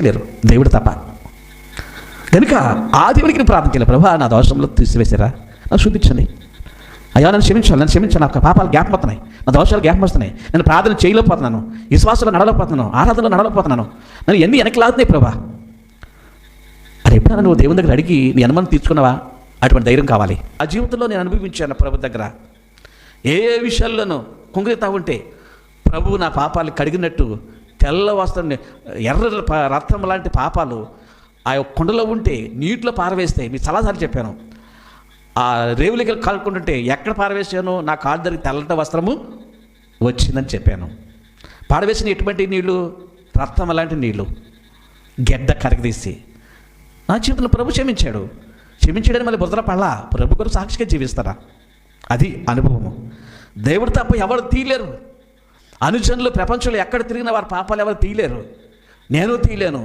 లేరు, దేవుడు తప్ప. కనుక ఆ దేవుడికి నేను ప్రార్థన చేయాలి. ప్రభా, నా దోషంలో తీసివేశారా, నాకు చూపించండి. అయ్యా, నన్ను క్షమించాను, నాకు పాపాలు జ్ఞాపకం వస్తున్నాయి, నా దోషాలు జ్ఞాపకం వస్తున్నాయి, నేను ప్రార్థన చేయలేకపోతున్నాను, విశ్వాసంలో నడవలేకపోతున్నాను, ఆరాధనలో నడవలేకపోతున్నాను, నన్ను ఎన్ని వెనక్కి లాగుతున్నాయి ప్రభా. అది ఎప్పుడైనా నువ్వు దేవుని దగ్గర అడిగి నీ అనుమానం తీర్చుకున్నావా? అటువంటి ధైర్యం కావాలి. ఆ జీవితంలో నేను అనుభవించాను ప్రభు దగ్గర. ఏ విషయాల్లోనూ కుంగితా ఉంటే ప్రభు నా పాపాలు కడిగినట్టు తెల్ల వస్త్రం, ఎర్ర రక్తం లాంటి పాపాలు ఆ కుండలో ఉంటే నీటిలో పారవేస్తే, మీకు చాలాసార్లు చెప్పాను, ఆ రేవులకి కాలుకుంటుంటే ఎక్కడ పారవేసానో నా కాలు దగ్గర తెల్లట వస్త్రము వచ్చిందని చెప్పాను. పారవేసిన ఎటువంటి నీళ్ళు? రక్తం లాంటి నీళ్ళు, గెడ్డ కరగదీసి. నా జీవితంలో ప్రభు క్షమించాడని మళ్ళీ బురదల పడలా, ప్రభు గారు సాక్షిగా జీవిస్తారా? అది అనుభవము. దేవుడు తప్ప ఎవరు తీయలేరు. అనుజనులు ప్రపంచంలో ఎక్కడ తిరిగిన వారి పాపాలు ఎవరు తీయలేరు, నేను తీయలేను.